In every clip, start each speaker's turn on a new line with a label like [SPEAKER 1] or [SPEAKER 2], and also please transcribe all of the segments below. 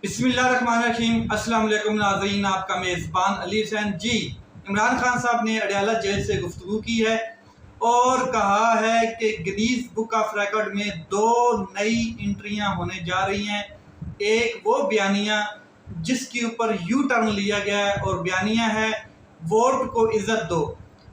[SPEAKER 1] बिस्मिल्लाहिर्रहमानिर्रहीम। अस्सलाम वालेकुम नाज़रीन, आपका मेज़बान अली हुसैन जी। इमरान खान साहब ने अडयाला जेल से गुफ्तगू की है और कहा है कि गिनीज बुक ऑफ रिकॉर्ड में 2 नई एंट्रियां होने जा रही हैं। एक वो बयानिया जिसके ऊपर यू टर्न लिया गया है और बयानिया है वोट को इज्जत दो।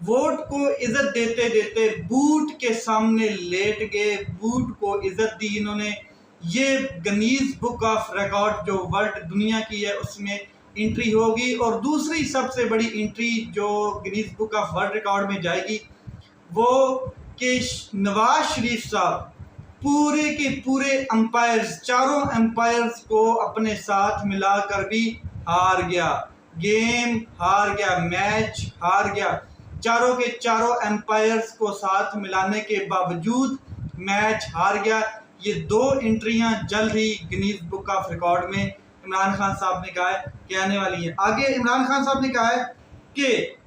[SPEAKER 1] वोट को इज्जत देते देते बूट के सामने लेट गए, बूट को इज्जत दी इन्होंने। ये गिनीज बुक ऑफ रिकॉर्ड जो वर्ल्ड दुनिया की है उसमें एंट्री होगी। और दूसरी सबसे बड़ी एंट्री जो Guinness book of world record में जाएगी वो कि नवाज शरीफ साहब पूरे के पूरे अंपायर्स, चारों अंपायर्स को अपने साथ मिलाकर भी हार गया, गेम हार गया, मैच हार गया। चारों के चारों अंपायर्स को साथ मिलाने के बावजूद मैच हार गया। ये 2 एंट्रियां जल्द ही गिनीज बुक ऑफ रिकॉर्ड में इमरान खान साहब ने कहा है कि आने वाली हैं। आगे इमरान खान साहब ने कहा है कि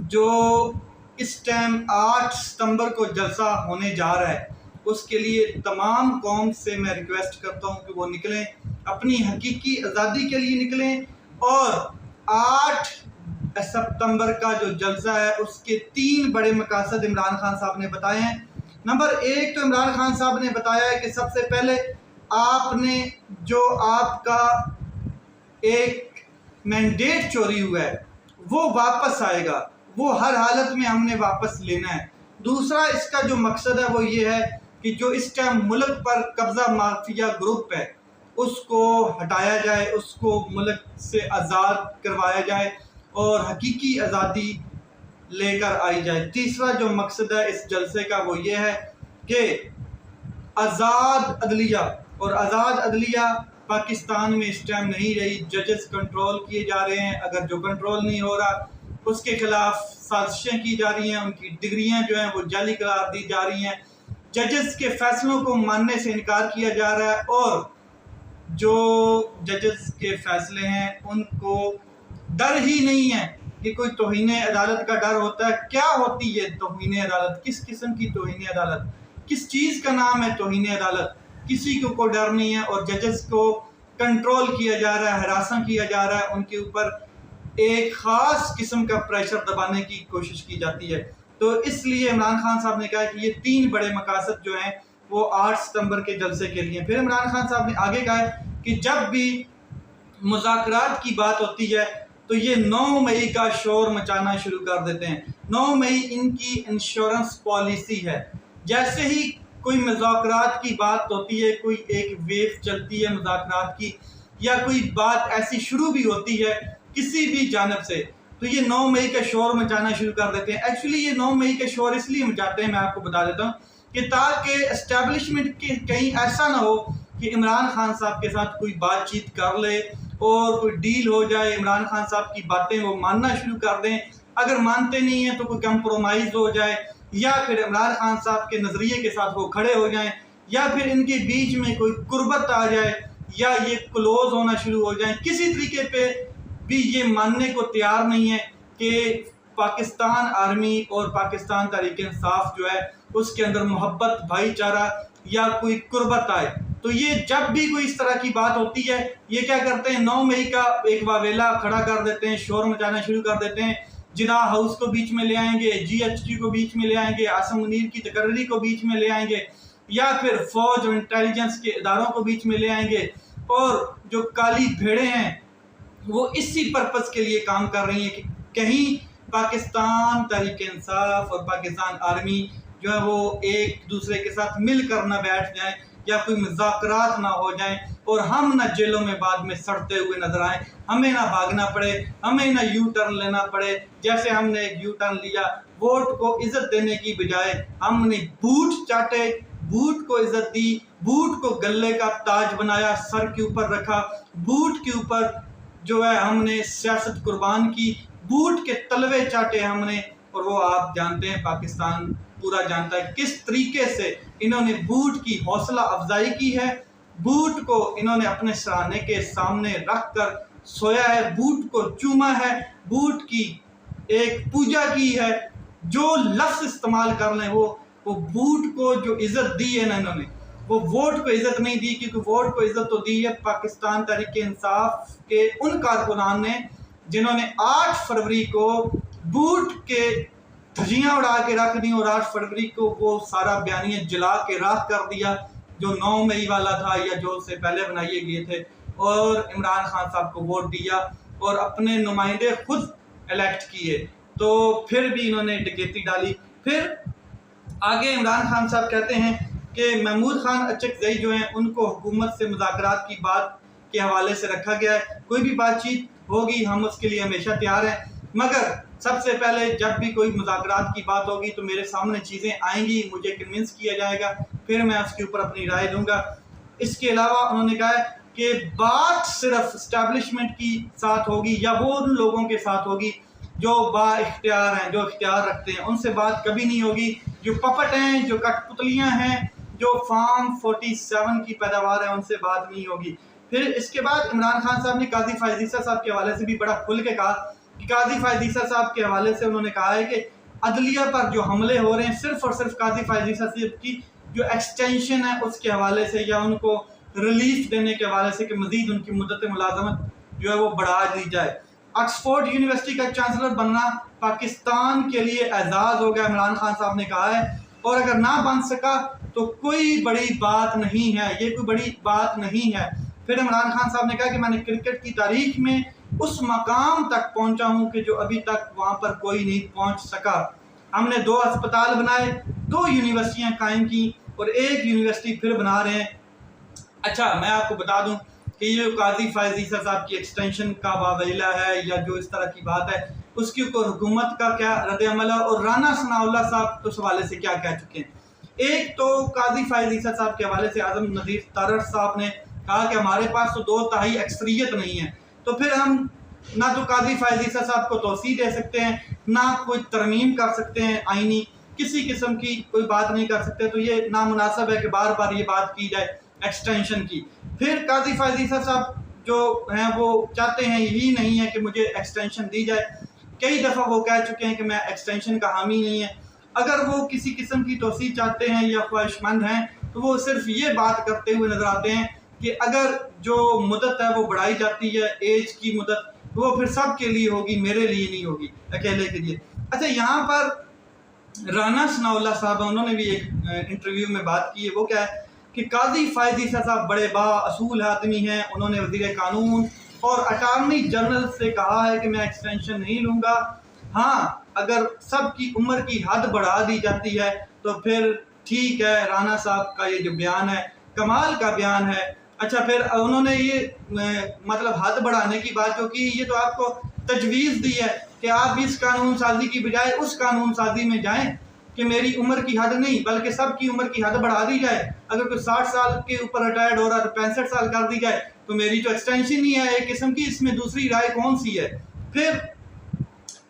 [SPEAKER 1] जो इस टाइम 8 सितंबर को जलसा होने जा रहा है उसके लिए तमाम कौम से मैं रिक्वेस्ट करता हूं कि वो निकलें, अपनी हकीकी आज़ादी के लिए निकलें। और 8 सितंबर का जो जलसा है उसके 3 बड़े मकासद इमरान खान साहब ने बताए हैं। नंबर 1 तो इमरान खान साहब ने बताया है कि सबसे पहले आपने जो आपका एक मैंडेट चोरी हुआ है वो वापस आएगा, वो हर हालत में हमने वापस लेना है। दूसरा इसका जो मकसद है वो ये है कि जो इस टाइम मुल्क पर कब्जा माफिया ग्रुप है उसको हटाया जाए, उसको मुल्क से आज़ाद करवाया जाए और हकीकी आज़ादी लेकर आई जाए। तीसरा जो मकसद है इस जलसे का वो ये है कि आज़ाद अदलिया, और आज़ाद अदलिया पाकिस्तान में इस टाइम नहीं रही। जजेस कंट्रोल किए जा रहे हैं, अगर जो कंट्रोल नहीं हो रहा उसके खिलाफ साजिशें की जा रही हैं, उनकी डिग्रियां जो हैं वो जाली करार दी जा रही हैं। जजेस के फैसलों को मानने से इनकार किया जा रहा है और जो जजेस के फैसले हैं उनको डर ही नहीं है कि कोई तौहीन अदालत का डर होता है। क्या होती है तौहीन अदालत, किस किस्म की तौहीन अदालत, किस चीज़ का नाम है तौहीन अदालत? किसी को कोई डर नहीं है और जजेस को कंट्रोल किया जा रहा है, हरासा किया जा रहा है, उनके ऊपर एक ख़ास किस्म का प्रेशर दबाने की कोशिश की जाती है। तो इसलिए इमरान खान साहब ने कहा कि ये 3 बड़े मकासद जो हैं वो 8 सितंबर के जलसे के लिए। फिर इमरान खान साहब ने आगे कहा कि जब भी मुज़ाकरात की बात होती है तो ये 9 मई का शोर मचाना शुरू कर देते हैं। 9 मई इनकी इंश्योरेंस पॉलिसी है। जैसे ही कोई मुज़ाकरात की बात होती है, कोई एक वेव चलती है मुज़ाकरात की, या कोई बात ऐसी शुरू भी होती है किसी भी जानब से, तो ये 9 मई का शोर मचाना शुरू कर देते हैं। एक्चुअली ये 9 मई का शोर इसलिए मचाते हैं, मैं आपको बता देता हूँ, कि ताकि एस्टेब्लिशमेंट के कहीं ऐसा ना हो कि इमरान खान साहब के साथ कोई बातचीत कर ले और कोई डील हो जाए, इमरान खान साहब की बातें वो मानना शुरू कर दें। अगर मानते नहीं हैं तो कोई कंप्रोमाइज़ हो जाए, या फिर इमरान खान साहब के नज़रिए के साथ वो खड़े हो जाएं, या फिर इनके बीच में कोई कुर्बत आ जाए, या ये क्लोज होना शुरू हो जाए। किसी तरीके पे भी ये मानने को तैयार नहीं है कि पाकिस्तान आर्मी और पाकिस्तान तहरीक इंसाफ जो है उसके अंदर मोहब्बत, भाईचारा या कोई कुर्बत आए। तो ये जब भी कोई इस तरह की बात होती है ये क्या करते हैं, 9 मई का एक वावेला खड़ा कर देते हैं, शोर मचाना शुरू कर देते हैं। जिनाह हाउस को बीच में ले आएंगे, GHT को बीच में ले आएंगे, आसम मुनीर की तकर्री को बीच में ले आएंगे, या फिर फौज और इंटेलिजेंस के इदारों को बीच में ले आएंगे। और जो काली भेड़ें हैं वो इसी पर्पस के लिए काम कर रही है कि कहीं पाकिस्तान तहरीक इंसाफ और पाकिस्तान आर्मी जो है वो एक दूसरे के साथ मिलकर ना बैठ जाएं, या कोई मुज़ाकरात ना हो जाएं, और हम ना जेलों में बाद में सड़ते हुए नजर आएं, हमें ना भागना पड़े, हमें ना यू टर्न लेना पड़े। जैसे हमने एक यू टर्न लिया, वोट को इज्जत देने की बजाय हमने बूट चाटे, बूट को इज्जत दी, बूट को गले का ताज बनाया, सर के ऊपर रखा, बूट के ऊपर जो है हमने सियासत कुर्बान की, बूट के तलवे चाटे हमने। और वो आप जानते हैं, पाकिस्तान पूरा जानता है किस तरीके से इन्होंने बूट की हौसला अफजाई की है। बूट को इन्होंने अपने सराहने के सामने रख कर सोया है, बूट को चूमा है, बूट की एक पूजा की है। जो लफ्ज़ इस्तेमाल कर लें वो बूट को जो इज्जत दी है ना इन्होंने, वो वोट को इज्जत नहीं दी, क्योंकि वोट को इज्जत तो दी है पाकिस्तान तहरीक इंसाफ के उन कारकुनान ने जिन्होंने 8 फरवरी को बूट के धज्जियां उड़ा के रख दी और 8 फरवरी को वो सारा बयानिया जला के राख कर दिया जो 9 मई वाला था या जो उससे पहले बनाए गए थे, और इमरान खान साहब को वोट दिया और अपने नुमाइंदे खुद इलेक्ट किए। तो फिर भी इन्होंने डकैती डाली। फिर आगे इमरान खान साहब कहते हैं कि महमूद खान अचकजई जो हैं उनको हुकूमत से मुज़ाकरात की बात के हवाले से रखा गया है। कोई भी बातचीत होगी हम उसके लिए हमेशा तैयार हैं, मगर सबसे पहले जब भी कोई मुज़ाकरात की बात होगी तो मेरे सामने चीज़ें आएंगी, मुझे कन्विंस किया जाएगा, फिर मैं उसके ऊपर अपनी राय दूंगा। इसके अलावा उन्होंने कहा है कि बात सिर्फ इस्टेब्लिशमेंट की साथ होगी या वो उन लोगों के साथ होगी जो बाइख्तियार हैं, जो इख्तियार रखते हैं, उनसे बात कभी नहीं होगी। जो पपट हैं, जो कठपुतलियाँ हैं, जो फार्म 47 की पैदावार है, उनसे बात नहीं होगी। फिर इसके बाद इमरान खान साहब ने काजी फायज ईसा साहब के हवाले से भी बड़ा खुल के कहा कि काजी फायज ईसा साहब के हवाले से उन्होंने कहा है कि अदलिया पर जो हमले हो रहे हैं सिर्फ और सिर्फ काजी फायज ईसा साहब की जो एक्सटेंशन है उसके हवाले से या उनको रिलीफ देने के हवाले से कि मजीद उनकी मुद्दत मुलाजमत जो है वो बढ़ा दी जाए। ऑक्सफोर्ड यूनिवर्सिटी का चांसलर बनना पाकिस्तान के लिए एजाज़ हो गया, इमरान खान साहब ने कहा है, और अगर ना बन सका तो कोई बड़ी बात नहीं है, ये कोई बड़ी बात नहीं है। फिर इमरान खान साहब ने कहा कि मैंने क्रिकेट की तारीख में उस मकाम तक पहुंचा हूं कि जो अभी तक वहां पर कोई नहीं पहुंच सका। हमने 2 अस्पताल बनाए, 2 यूनिवर्सिटियां कायम की और 1 यूनिवर्सिटी फिर बना रहे हैं। अच्छा, मैं आपको बता दूं कि ये काजी फायज ईसा साहब की एक्सटेंशन का वावेला है या जो इस तरह की बात है उसके ऊपर हुकूमत का क्या रद्द अमल है और राना सनाउल्लाह साहब तो इस हवाले से क्या कह चुके हैं। एक तो काजी फायज ईसा साहब के हवाले से आजम नज़ीर तारड़ साहब ने कहा कि हमारे पास तो 2/3 अक्सरियत नहीं है, तो फिर हम ना तो काजी फायज ईसा साहब को तौसीह दे सकते हैं, ना कोई तरमीम कर सकते हैं आईनी, किसी किस्म की कोई बात नहीं कर सकते। तो ये नामुनासिब है कि बार बार ये बात की जाए एक्सटेंशन की। फिर काजी फायज ईसा साहब जो हैं वो चाहते हैं यही नहीं है कि मुझे एक्सटेंशन दी जाए। कई दफ़ा वो कह चुके हैं कि मैं एक्सटेंशन का हामी नहीं है। अगर वो किसी किस्म की तौसीह चाहते हैं या ख्वाहिशमंद हैं तो वो सिर्फ ये बात करते हुए नजर आते हैं कि अगर जो मुद्दत है वो बढ़ाई जाती है, एज की मुद्दत, तो वो फिर सब के लिए होगी, मेरे लिए नहीं होगी, अकेले के लिए। अच्छा, यहाँ पर राना सनाउल्लाह साहब उन्होंने भी एक इंटरव्यू में बात की है। वो क्या है कि काजी फायज ईसा साहब बड़े बाअसूल आदमी हैं, उन्होंने वज़ीर कानून और अटार्नी जनरल से कहा है कि मैं एक्सटेंशन नहीं लूँगा। हाँ, अगर सब की उम्र की हद बढ़ा दी जाती है तो फिर ठीक है, राना साहब का ये जो बयान है कमाल का बयान है। अच्छा, फिर उन्होंने ये मतलब हद बढ़ाने की बात जो की, ये तो आपको तजवीज़ दी है कि आप इस कानून साजी की बजाय उस कानून साजी में जाएं कि मेरी उम्र की हद नहीं बल्कि सबकी उम्र की हद बढ़ा दी जाए। अगर कोई 60 साल के ऊपर रिटायर्ड हो रहा है तो 65 साल कर दी जाए, तो मेरी तो एक्सटेंशन ही है एक किस्म की, इसमें दूसरी राय कौन सी है। फिर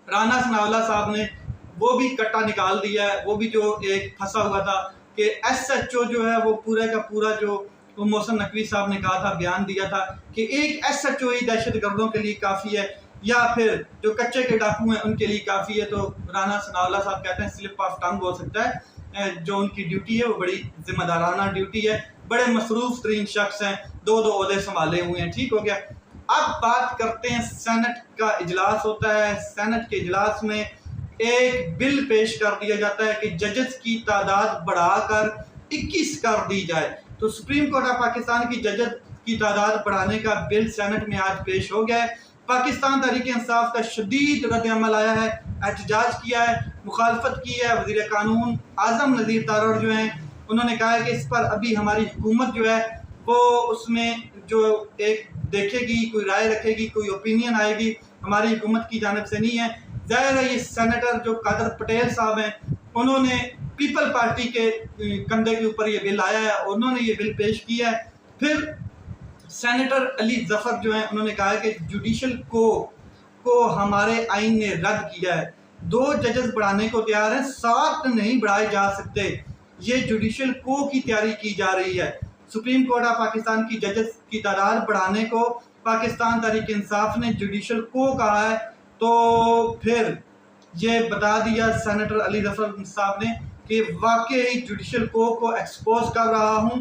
[SPEAKER 1] राना सनाउल्लाह साहब ने वो भी कट्टा निकाल दिया है, वो भी जो एक फंसा हुआ था कि SHO जो है वो पूरे का पूरा जो मोहसिन नकवी साहब ने कहा था, बयान दिया था कि एक SHO ही दहशत गर्दों के लिए काफ़ी है या फिर जो कच्चे के डाकू हैं उनके लिए काफ़ी है। तो राना सनाउल्लाह साहब कहते हैं स्लिप ऑफ टंग हो सकता है, जो उनकी ड्यूटी है वो बड़ी जिम्मेदाराना ड्यूटी है, बड़े मसरूफ तरीन शख्स हैं, 2 ओहदे संभाले हुए हैं। ठीक हो गया। अब बात करते हैं, सेनेट का इजलास होता है, सेनेट के इजलास में एक बिल पेश कर दिया जाता है कि जजेस की तादाद बढ़ाकर 21 कर दी जाए। तो सुप्रीम कोर्ट ऑफ पाकिस्तान की जजेस की तादाद बढ़ाने का बिल सेनेट में आज पेश हो गया है। पाकिस्तान तहरीक इंसाफ का शदीद रद्द अमल आया है, एहतजाज किया है, मुखालफत की है। वज़ीर कानून आजम नज़ीर तारड़ जो हैं उन्होंने कहा है कि इस पर अभी हमारी हुकूमत जो है वो उसमें जो एक देखेगी, कोई राय रखेगी, कोई ओपिनियन आएगी, हमारी हुकूमत की जानिब से नहीं है। ज़ाहिर है ये सेनेटर जो कादर पटेल साहब हैं उन्होंने पीपल पार्टी के कंधे के ऊपर ये बिल आया है, उन्होंने ये बिल पेश किया है। फिर सेनेटर अली जफर जो हैं उन्होंने कहा है कि जुडिशल को हमारे आइन ने रद्द किया है, 2 जजेस बढ़ाने को तैयार हैं, 7 नहीं बढ़ाए जा सकते। ये जुडिशल को की तैयारी की जा रही है। सुप्रीम कोर्ट ऑफ पाकिस्तान की जजेस की तादाद बढ़ाने को पाकिस्तान तहरीक इंसाफ ने जुडिशल को कहा है। तो फिर ये बता दिया सेनेटर अली जफर साहब ने कि वाकई जुडिशल को एक्सपोज कर रहा हूँ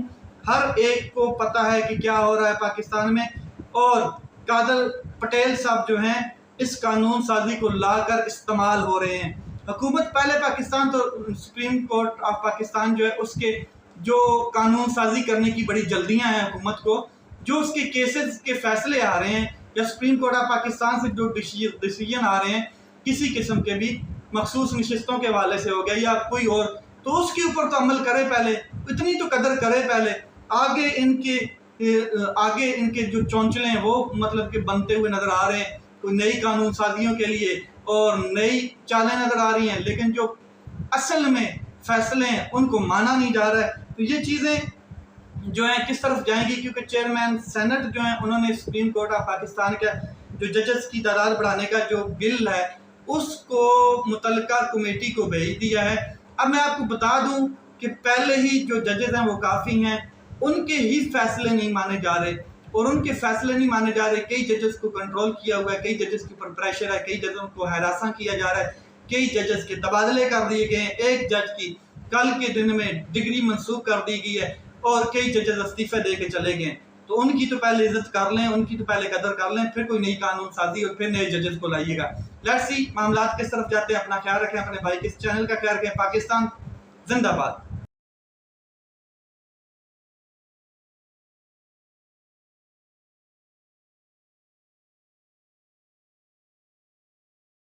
[SPEAKER 1] हर एक को पता है कि क्या हो रहा है पाकिस्तान में, और कादर पटेल साहब जो हैं इस कानून साजी को लाकर इस्तेमाल हो रहे हैं। हुकूमत पहले पाकिस्तान तो सुप्रीम कोर्ट ऑफ पाकिस्तान जो है उसके जो कानून साजी करने की बड़ी जल्दियां हैं हुकूमत को, जो उसके केसेस के फैसले आ रहे हैं या सुप्रीम कोर्ट ऑफ पाकिस्तान से जो डिसीजन आ रहे हैं किसी किस्म के भी मखसूस नशिस्तों के हवाले से हो गया या कोई और, तो उसके ऊपर तो अमल करे पहले, इतनी तो कदर करे पहले। आगे इनके जो चौंचले हैं वो मतलब कि बनते हुए नजर आ रहे हैं, कोई नई कानून साजियों के लिए और नई चालें नजर आ रही हैं, लेकिन जो असल में फैसले हैं उनको माना नहीं जा रहा है। तो ये चीज़ें जो है किस तरफ जाएंगी, क्योंकि चेयरमैन सेनेट जो है उन्होंने सुप्रीम कोर्ट ऑफ पाकिस्तान का जो जजेस की तादाद बढ़ाने का जो बिल है उसको मुतल्लिका कमेटी को भेज दिया है। अब मैं आपको बता दूं कि पहले ही जो जजेस हैं वो काफ़ी हैं, उनके ही फैसले नहीं माने जा रहे, और उनके फैसले नहीं माने जा रहे। कई जजेस को कंट्रोल किया हुआ है, कई जजेस के ऊपर प्रेशर है, कई जजों को हरासा किया जा रहा है, कई जजेस के तबादले कर दिए गए हैं, एक जज की कल के दिन में डिग्री मंसूख कर दी गई है और कई जजेस इस्तीफे दे के चले गए। तो उनकी तो पहले इज्जत कर लें, उनकी तो पहले कदर कर लें, फिर कोई नई कानून साजी और फिर नए जजेस को लाइएगा। लेट्स सी मामलात किस तरफ जाते हैं। अपना ख्याल रखें, अपने भाई के इस चैनल का ख्याल रखें। पाकिस्तान जिंदाबाद।